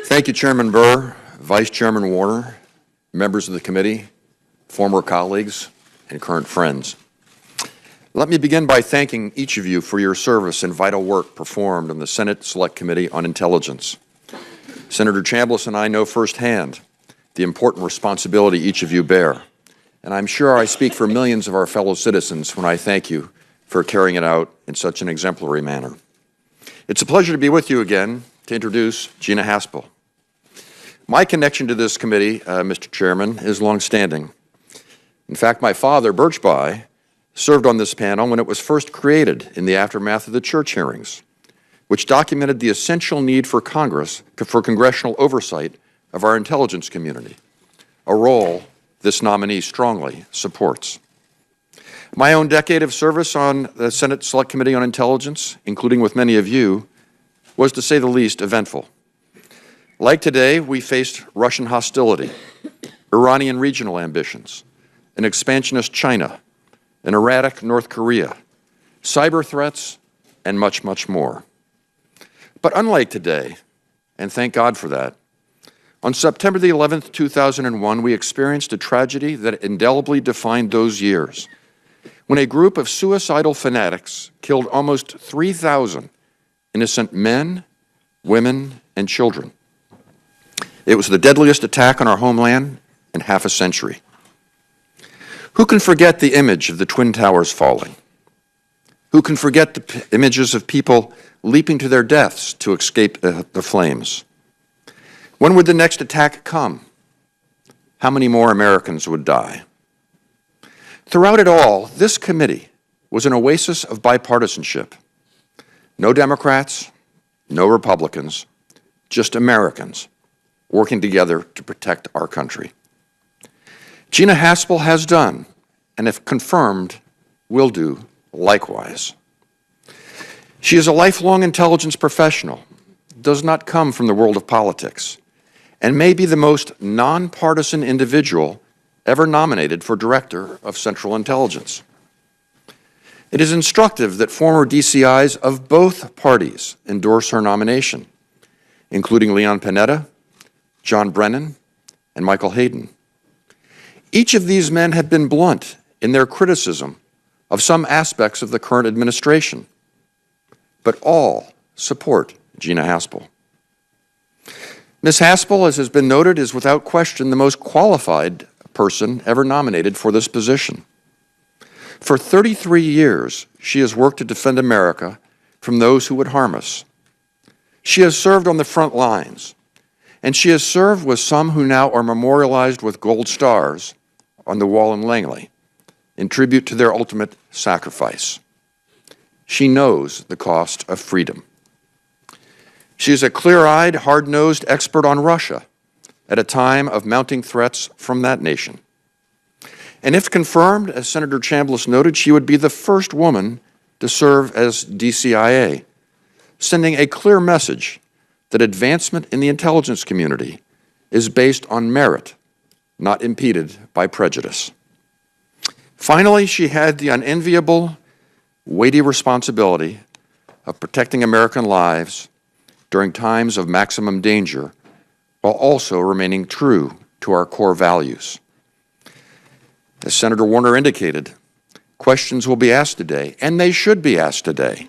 Thank you, Chairman Burr, Vice Chairman Warner, members of the committee, former colleagues, and current friends. Let me begin by thanking each of you for your service and vital work performed on the Senate Select Committee on Intelligence. Senator Chambliss and I know firsthand the important responsibility each of you bear, and I'm sure I speak for millions of our fellow citizens when I thank you for carrying it out in such an exemplary manner. It's a pleasure to be with you again to introduce Gina Haspel. My connection to this committee, Mr. Chairman, is longstanding. In fact, my father, Birch Bayh, served on this panel when it was first created in the aftermath of the church hearings, which documented the essential need for Congress for congressional oversight of our intelligence community, a role this nominee strongly supports. My own decade of service on the Senate Select Committee on Intelligence, including with many of you, was, to say the least, eventful. Like today, we faced Russian hostility, Iranian regional ambitions, an expansionist China, an erratic North Korea, cyber threats, and much, much more. But unlike today, and thank God for that, on September the 11th, 2001, we experienced a tragedy that indelibly defined those years, when a group of suicidal fanatics killed almost 3,000 innocent men, women, and children. It was the deadliest attack on our homeland in half a century. Who can forget the image of the Twin Towers falling? Who can forget the images of people leaping to their deaths to escape the flames? When would the next attack come? How many more Americans would die? Throughout it all, this committee was an oasis of bipartisanship. No Democrats, no Republicans, just Americans working together to protect our country. Gina Haspel has done, and if confirmed, will do likewise. She is a lifelong intelligence professional, does not come from the world of politics, and may be the most nonpartisan individual ever nominated for Director of Central Intelligence. It is instructive that former DCIs of both parties endorse her nomination, including Leon Panetta, John Brennan, and Michael Hayden. Each of these men have been blunt in their criticism of some aspects of the current administration, but all support Gina Haspel. Ms. Haspel, as has been noted, is without question the most qualified person ever nominated for this position. For 33 years, she has worked to defend America from those who would harm us. She has served on the front lines, and she has served with some who now are memorialized with gold stars on the wall in Langley, in tribute to their ultimate sacrifice. She knows the cost of freedom. She is a clear-eyed, hard-nosed expert on Russia at a time of mounting threats from that nation. And if confirmed, as Senator Chambliss noted, she would be the first woman to serve as DCIA, sending a clear message that advancement in the intelligence community is based on merit, not impeded by prejudice. Finally, she had the unenviable, weighty responsibility of protecting American lives during times of maximum danger, while also remaining true to our core values. As Senator Warner indicated, questions will be asked today, and they should be asked today,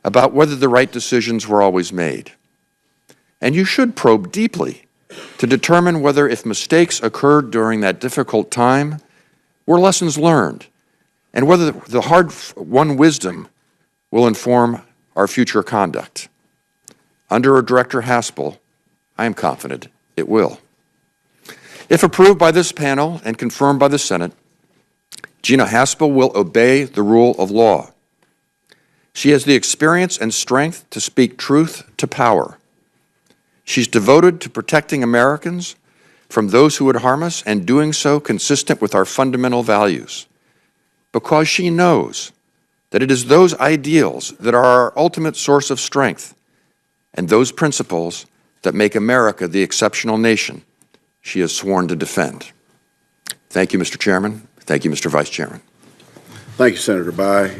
about whether the right decisions were always made. And you should probe deeply to determine whether, if mistakes occurred during that difficult time, were lessons learned, and whether the hard-won wisdom will inform our future conduct. Under Director Haspel, I am confident it will. If approved by this panel and confirmed by the Senate, Gina Haspel will obey the rule of law. She has the experience and strength to speak truth to power. She's devoted to protecting Americans from those who would harm us, and doing so consistent with our fundamental values, because she knows that it is those ideals that are our ultimate source of strength, and those principles that make America the exceptional nation she has sworn to defend. Thank you, Mr. Chairman. Thank you, Mr. Vice Chairman. Thank you, Senator Bayh.